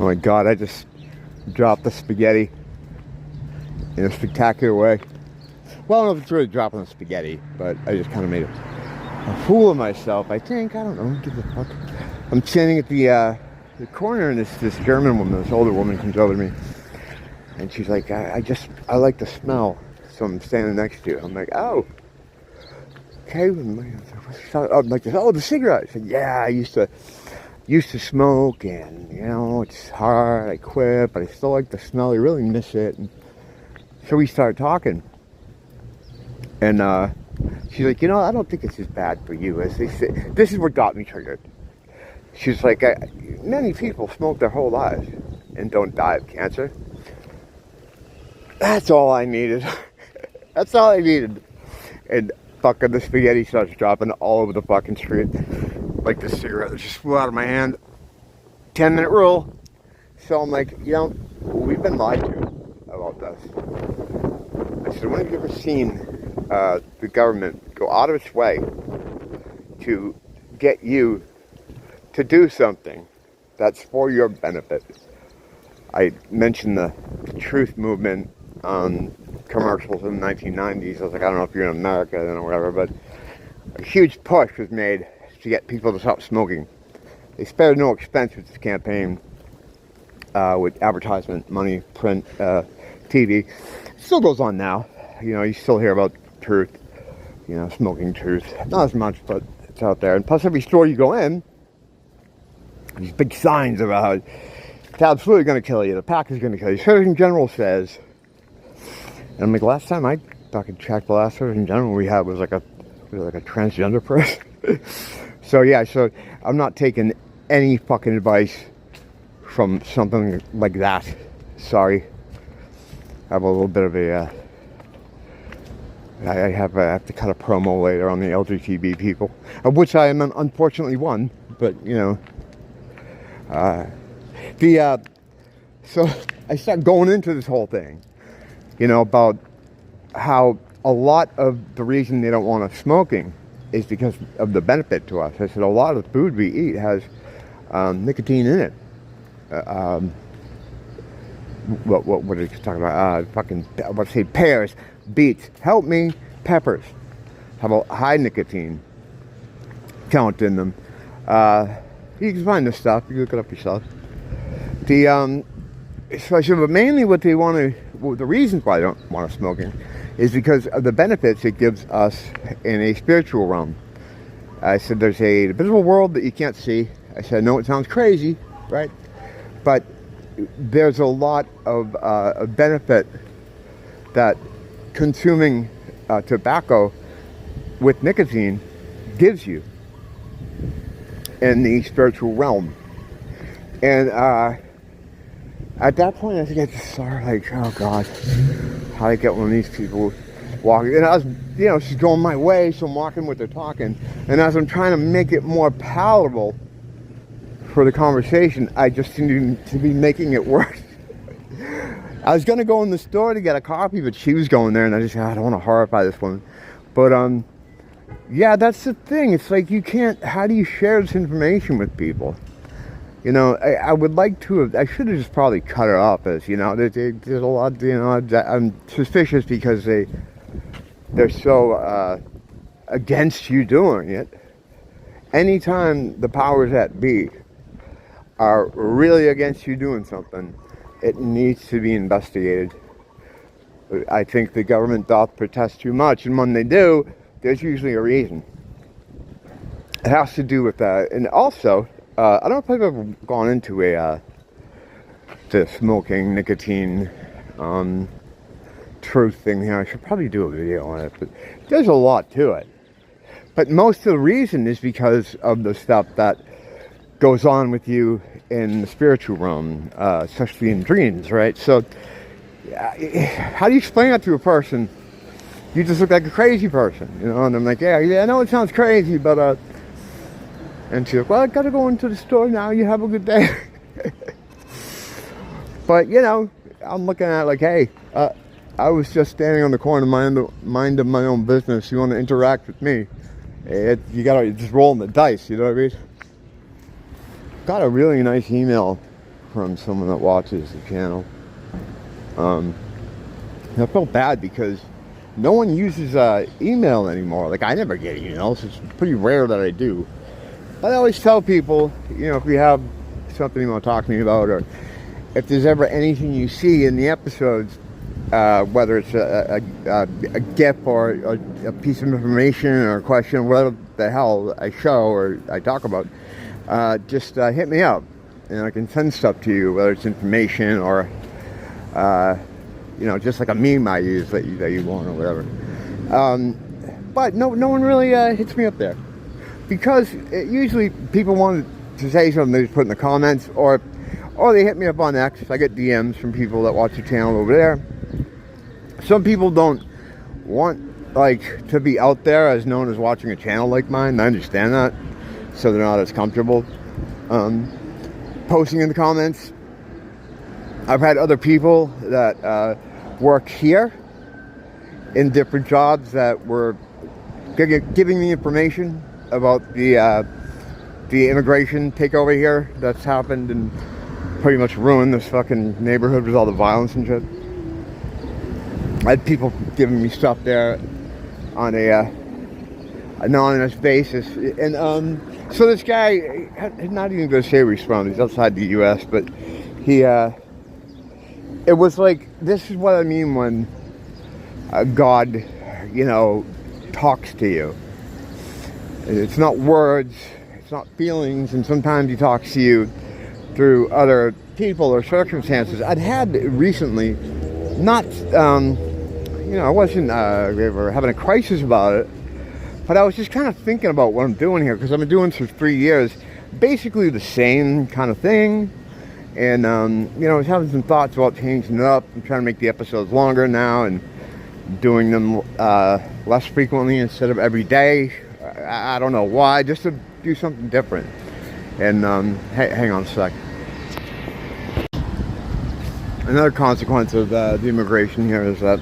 my God, I just dropped the spaghetti in a spectacular way. Well, I don't know if it's really dropping the spaghetti, but I just kind of made a fool of myself, I think. I don't know. Who gives a fuck? I'm standing at the corner, and this German woman, this older woman, comes over to me. And she's like, I like the smell. So I'm standing next to you. I'm like, oh. Okay. I'm like, oh, the cigarette. I said, yeah, I used to smoke, and, you know, it's hard. I quit, but I still like the smell. I really miss it. And so we started talking. And she's like, you know, I don't think it's as bad for you as they say. This is what got me triggered. She's like, many people smoke their whole lives and don't die of cancer. That's all I needed. That's all I needed. And fucking the spaghetti starts dropping all over the fucking street. Like the cigarette that just flew out of my hand. 10-minute rule. So I'm like, you know, we've been lied to about this. I said, when have you ever seen the government go out of its way to get you to do something that's for your benefit? I mentioned the truth movement on commercials in the 1990s. I was like, I don't know if you're in America then or whatever, but a huge push was made to get people to stop smoking. They spared no expense with this campaign, with advertisement, money, print, TV. It still goes on now. You know, you still hear about truth, you know, smoking truth. Not as much, but it's out there. And plus, every store you go in, these big signs about how it's absolutely going to kill you. The pack is going to kill you. Surgeon General says. And I'm like, last time I fucking checked, the last Surgeon General we had was like a transgender person. So yeah, so I'm not taking any fucking advice from something like that. Sorry. I have a little bit of a. I have to cut a promo later on the LGBT people, of which I am unfortunately one. But you know, so I start going into this whole thing, you know, about how a lot of the reason they don't want us smoking is because of the benefit to us. I said a lot of the food we eat has nicotine in it. What are you talking about? Let's say pears, beets, help me, peppers have a high nicotine count in them. You can find this stuff. You can look it up yourself. So I said, but mainly what they want to, the reasons why they don't want us smoking is because of the benefits it gives us in a spiritual realm. I said, there's a visible world that you can't see. I said, I know it sounds crazy, right? But there's a lot of benefit that consuming tobacco with nicotine gives you in the spiritual realm. And at that point, I think I just saw her like, oh God, how do I get one of these people walking? And I was, you know, she's going my way, so I'm walking with her talking. And as I'm trying to make it more palatable for the conversation, I just seem to be making it worse. I was going to go in the store to get a coffee, but she was going there, and I just, I don't want to horrify this woman. But, yeah, that's the thing. It's like you can't, how do you share this information with people? You know, I would like to have, I should have just probably cut her off as, you know, there's a lot, you know, I'm suspicious because they're so against you doing it. Anytime the powers that be are really against you doing something, it needs to be investigated. I think the government doth protest too much, and when they do, there's usually a reason. It has to do with that, and also, I don't know if I've ever gone into the smoking, nicotine, truth thing here. I should probably do a video on it, but there's a lot to it. But most of the reason is because of the stuff that goes on with you in the spiritual realm, especially in dreams, right? So, how do you explain that to a person? You just look like a crazy person, you know? And I'm like, yeah, I know it sounds crazy, but, and she's like, well, I gotta go into the store now, you have a good day. But, you know, I'm looking at it like, hey, I was just standing on the corner minding my own business. You want to interact with me? You gotta just roll the dice, you know what I mean? Got a really nice email from someone that watches the channel. I felt bad because no one uses email anymore. Like, I never get emails. It's pretty rare that I do. But I always tell people, you know, if you have something you want to talk to me about, or if there's ever anything you see in the episodes, whether it's a GIF or a piece of information or a question, whatever the hell I show or I talk about, just hit me up, and I can send stuff to you, whether it's information or you know, just like a meme I use that you want or whatever. But no one really hits me up there, because usually people want to say something, they just put in the comments, or they hit me up on X. I get DMs from people that watch the channel over there. Some people don't want, like, to be out there as known as watching a channel like mine. I understand that, so they're not as comfortable posting in the comments. I've had other people that work here in different jobs that were giving me information about the immigration takeover here that's happened and pretty much ruined this fucking neighborhood with all the violence and shit. I had people giving me stuff there on a anonymous basis, and so this guy, I'm not even going to say he's from, he's outside the U.S., but he it was like, this is what I mean when God, you know, talks to you. It's not words, it's not feelings, and sometimes he talks to you through other people or circumstances. I'd had recently, not, you know, I wasn't ever having a crisis about it, but I was just kind of thinking about what I'm doing here, because I've been doing this for 3 years, basically the same kind of thing. And, you know, I was having some thoughts about changing it up. I'm trying to make the episodes longer now and doing them less frequently instead of every day. I don't know why, just to do something different. And hang on a sec. Another consequence of the immigration here is that,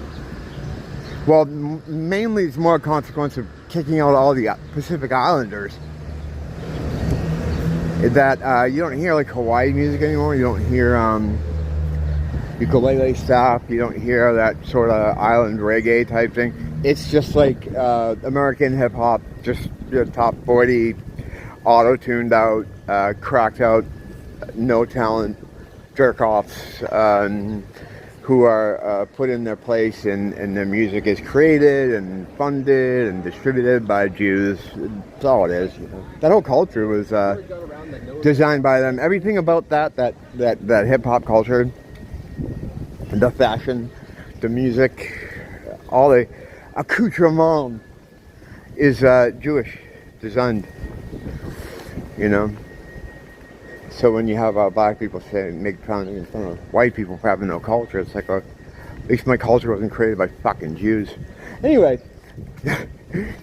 well, mainly it's more a consequence of kicking out all the Pacific Islanders. That you don't hear like Hawaii music anymore. You don't hear ukulele stuff. You don't hear that sort of island reggae type thing. It's just like American hip hop, just your top 40, auto-tuned out, cracked out, no talent jerk-offs who are put in their place, and their music is created and funded and distributed by Jews. That's all it is. You know? That whole culture was designed by them. Everything about that hip-hop culture, the fashion, the music, all the accoutrement is Jewish designed, you know. So when you have black people make fun of white people for having no culture, it's like, at least my culture wasn't created by fucking Jews. Anyway,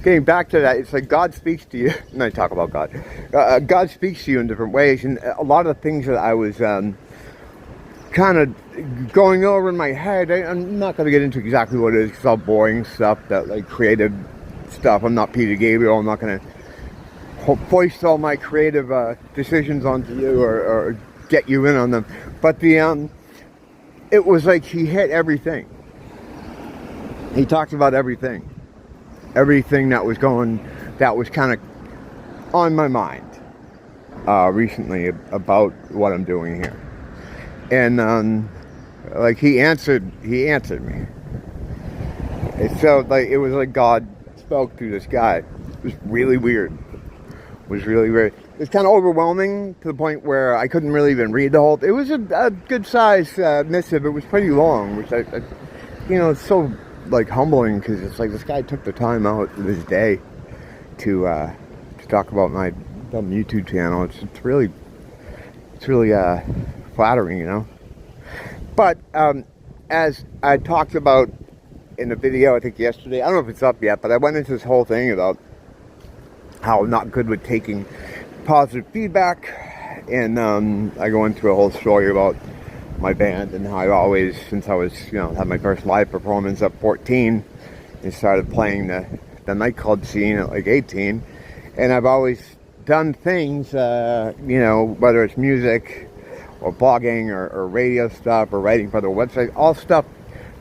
getting back to that, it's like God speaks to you, and I talk about God. God speaks to you in different ways, and a lot of the things that I was kind of going over in my head, I'm not going to get into exactly what it is, because it's all boring stuff, that like creative stuff. I'm not Peter Gabriel. I'm not going to foist all my creative decisions onto you or get you in on them. But it was like he hit everything. He talked about everything that was kind of on my mind recently about what I'm doing here. And like he answered me. So like it was like God spoke through this guy. It was really weird. It was kind of overwhelming to the point where I couldn't really even read the whole thing. It was a good size missive. It was pretty long, which I you know, it's so like humbling, because it's like this guy took the time out of his day to talk about my YouTube channel. It's really flattering, you know. But as I talked about in the video, I think yesterday, I don't know if it's up yet, but I went into this whole thing about how I'm not good with taking positive feedback, and I go into a whole story about my band and how I always, since I was, you know, had my first live performance at 14 and started playing the nightclub scene at like 18, and I've always done things, you know, whether it's music or blogging, or radio stuff, or writing for their website. All stuff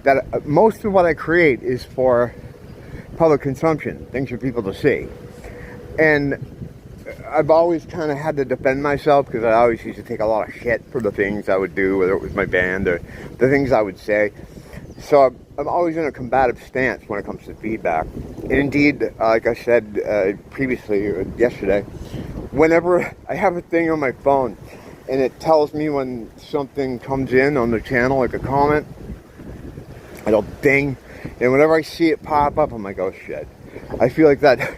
that most of what I create is for public consumption, things for people to see. And I've always kind of had to defend myself, because I always used to take a lot of shit for the things I would do, whether it was my band or the things I would say. So I'm always in a combative stance when it comes to feedback. And indeed, like I said previously, or yesterday, whenever I have a thing on my phone and it tells me when something comes in on the channel, like a comment, it'll ding. And whenever I see it pop up, I'm like, oh shit. I feel like that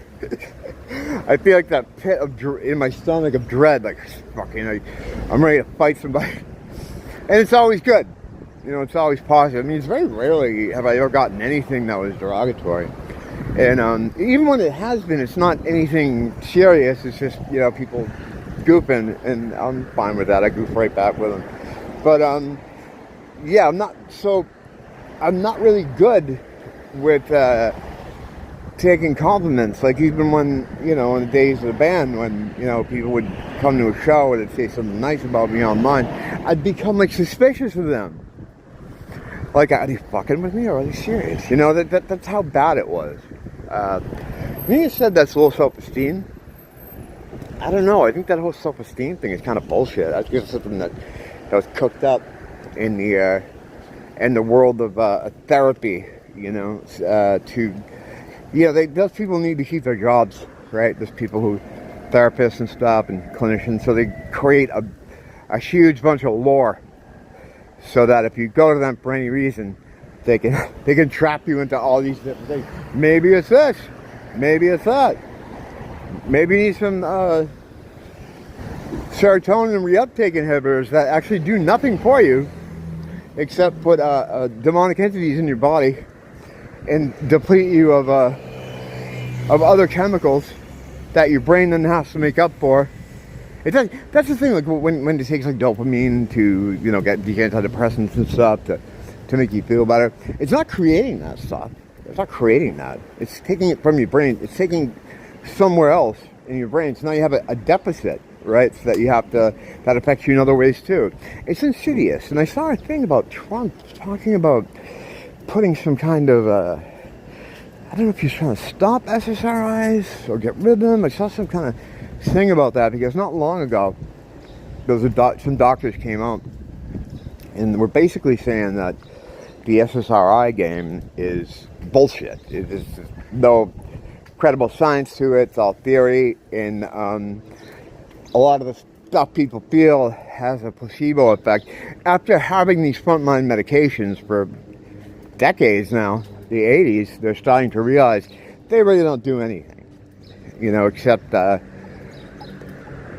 I feel like that pit of in my stomach of dread, like, fucking, I'm ready to fight somebody. And it's always good. You know, it's always positive. I mean, it's very rarely have I ever gotten anything that was derogatory. And even when it has been, it's not anything serious. It's just, you know, people goofing, and I'm fine with that. I goof right back with them. But, yeah, I'm not really good with taking compliments. Like, even when, you know, in the days of the band, when, you know, people would come to a show and they'd say something nice about me online, I'd become, like, suspicious of them. Like, are they fucking with me, or are they serious? You know, that's how bad it was. You said that's low self-esteem. I don't know. I think that whole self-esteem thing is kind of bullshit. I think it's something that was cooked up in the world of therapy. You know, those people need to keep their jobs, right? There's people who, therapists and stuff, and clinicians, so they create a huge bunch of lore, so that if you go to them for any reason, they can trap you into all these different things. Maybe it's this, maybe it's that, maybe you need some serotonin reuptake inhibitors that actually do nothing for you except put demonic entities in your body and deplete you of other chemicals that your brain then has to make up for. That's the thing, like when it takes like dopamine to, you know, get the antidepressants and stuff to make you feel better. It's not creating that stuff. It's not creating that. It's taking it from your brain. It's taking somewhere else in your brain. So now you have a deficit, right? So that you have to, that affects you in other ways too. It's insidious. And I saw a thing about Trump talking about putting some kind of, I don't know if he's trying to stop SSRIs or get rid of them. I saw some kind of thing about that, because not long ago, some doctors came out and were basically saying that the SSRI game is bullshit. There's no credible science to it. It's all theory, and a lot of the stuff people feel has a placebo effect. After having these frontline medications for decades now, the 80s, they're starting to realize they really don't do anything, you know, except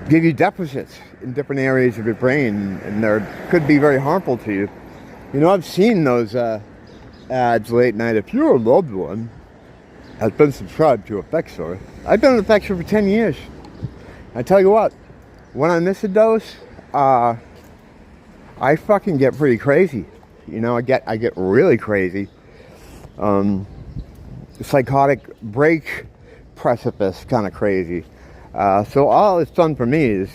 give you deficits in different areas of your brain, and they could be very harmful to you. You know, I've seen those ads late night. If your loved one has been subscribed to Effexor, I've been on Effexor for 10 years. I tell you what, when I miss a dose, I fucking get pretty crazy. You know, I get really crazy. Psychotic break precipice kind of crazy. So all it's done for me is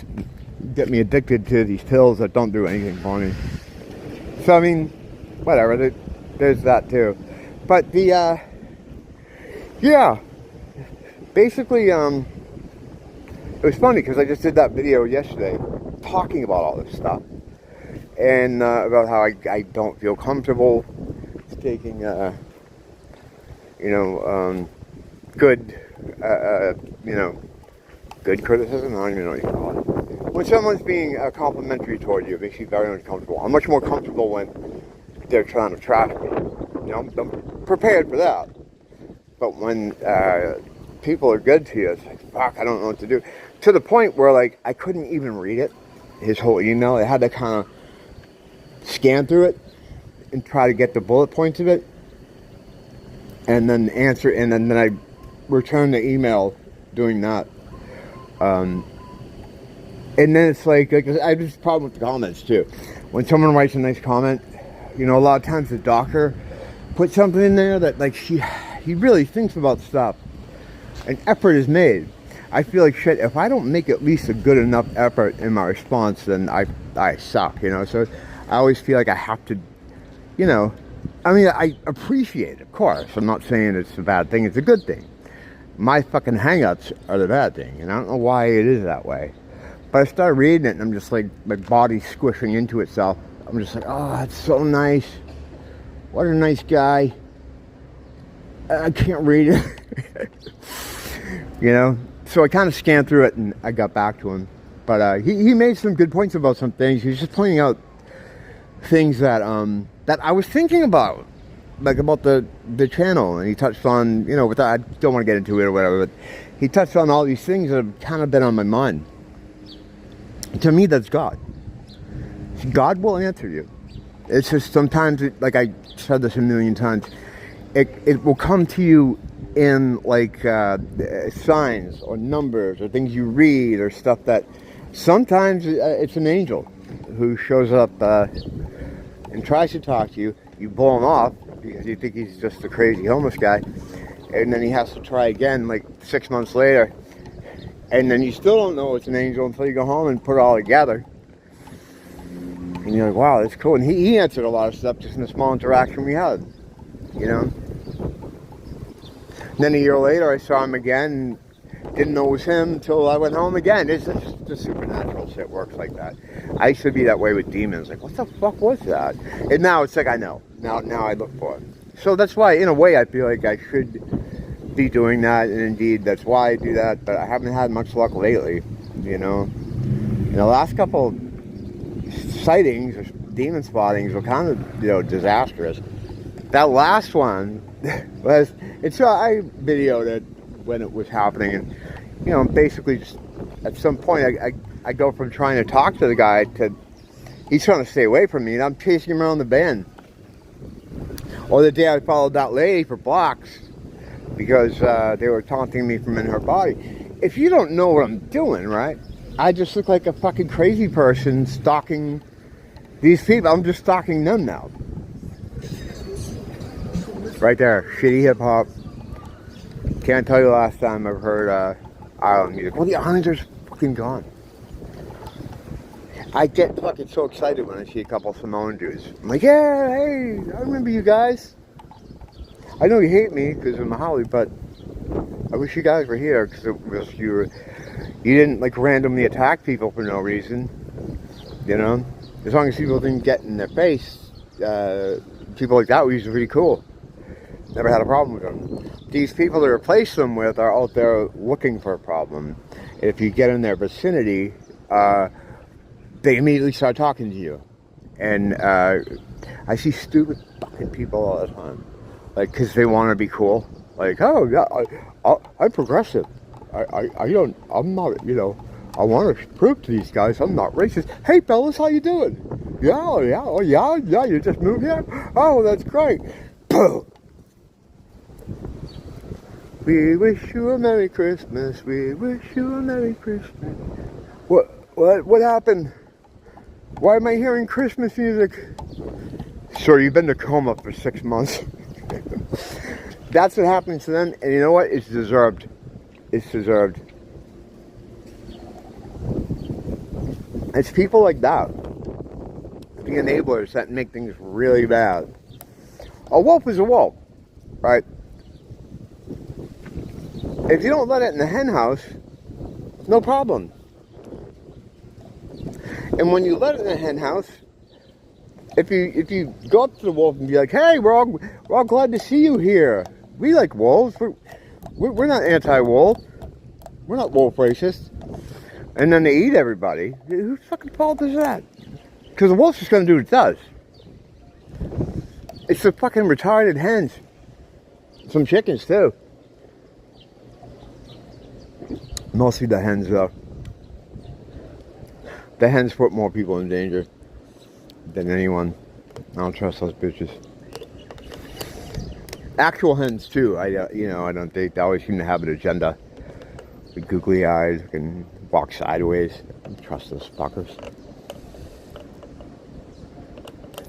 get me addicted to these pills that don't do anything for me. So, I mean, whatever, there's that too. But the, yeah, basically, it was funny because I just did that video yesterday talking about all this stuff. And about how I don't feel comfortable taking, good, good criticism. I don't even know what you call it. When someone's being complimentary toward you, it makes you very uncomfortable. I'm much more comfortable when they're trying to trash me. You know, I'm prepared for that. But when people are good to you, it's like, fuck, I don't know what to do. To the point where, like, I couldn't even read it, his whole email. I had to kind of scan through it and try to get the bullet points of it, and then answer, and then I return the email doing that. And then it's like I have this problem with the comments too. When someone writes a nice comment, you know, a lot of times the doctor puts something in there that, like, he really thinks about stuff. An effort is made. I feel like shit. If I don't make at least a good enough effort in my response, then I suck, you know. So I always feel like I have to, you know. I mean, I appreciate it, of course. I'm not saying it's a bad thing. It's a good thing. My fucking hang-ups are the bad thing, and I don't know why it is that way. But I started reading it, and I'm just like, my body's squishing into itself. I'm just like, oh, that's so nice. What a nice guy. I can't read it. You know? So I kind of scanned through it, and I got back to him. But he made some good points about some things. He was just pointing out things that that I was thinking about. Like about the channel, and he touched on, you know, I don't want to get into it or whatever, but he touched on all these things that have kind of been on my mind. To me, that's God. God will answer you. It's just sometimes, like I said this a million times, it will come to you in like signs or numbers or things you read or stuff that sometimes it's an angel who shows up and tries to talk to you. You blow him off because you think he's just a crazy homeless guy, and then he has to try again like 6 months later, and then you still don't know it's an angel until you go home and put it all together, and you're like, wow, that's cool. And he answered a lot of stuff just in a small interaction we had, you know. And then a year later I saw him again and didn't know it was him until I went home again. It's just the supernatural shit works like that. I used to be that way with demons, like, what the fuck was that? And now it's like, I know. Now I look for it. So that's why, in a way, I feel like I should be doing that, and indeed, that's why I do that, but I haven't had much luck lately, you know. And the last couple sightings, or demon spottings, were kind of, you know, disastrous. That last one was, I videoed it when it was happening, and, you know, basically just, at some point, I go from trying to talk to the guy to, he's trying to stay away from me, and I'm chasing him around the bend. Or the day I followed that lady for blocks because they were taunting me from in her body. If you don't know what I'm doing, right? I just look like a fucking crazy person stalking these people. I'm just stalking them now. Right there, shitty hip hop. Can't tell you the last time I've heard island music. Well, the islanders fucking gone. I get fucking so excited when I see a couple Samoan Jews. I'm like, yeah, hey, I remember you guys. I know you hate me because of Mahali, but I wish you guys were here because it was you didn't like randomly attack people for no reason. You know, as long as people didn't get in their face, people like that were usually pretty cool. Never had a problem with them. These people to replace them with are out there looking for a problem. If you get in their vicinity, they immediately start talking to you. And I see stupid fucking people all the time. Like, because they want to be cool. Like, oh, yeah, I'm progressive. I'm not, you know, I want to prove to these guys I'm not racist. Hey, fellas, how you doing? Yeah, you just moved here? Oh, that's great. Boom. We wish you a Merry Christmas. We wish you a Merry Christmas. What happened? Why am I hearing Christmas music? Sir, you've been to coma for 6 months. That's what happens to them, and you know what? It's deserved. It's deserved. It's people like that, the enablers that make things really bad. A wolf is a wolf, right? If you don't let it in the hen house, no problem. And when you let it in the hen house, if you go up to the wolf and be like, hey, we're all glad to see you here. We like wolves. We're not anti-wolf. We're not wolf racist. And then they eat everybody. Whose fucking fault is that? Because the wolf's just going to do what it does. It's the fucking retarded hens. Some chickens, too. Mostly the hens, though. The hens put more people in danger than anyone. I don't trust those bitches. Actual hens, too. I don't think they always seem to have an agenda. With googly eyes, can walk sideways. I don't trust those fuckers.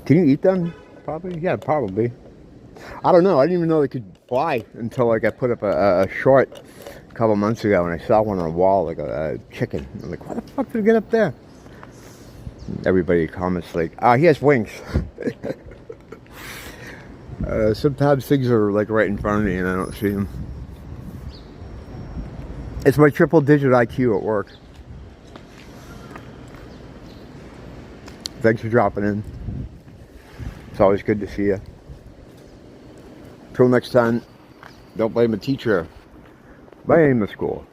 Can you eat them? Probably. Yeah, probably. I don't know. I didn't even know they could fly until like I put up a short couple months ago, and I saw one on a wall, like a chicken. I'm like, what the fuck did it get up there? Everybody comments like, he has wings. Sometimes things are like right in front of me and I don't see them. It's my triple-digit IQ at work. Thanks for dropping in. It's always good to see you. Till next time, don't blame the teacher. Blame the school.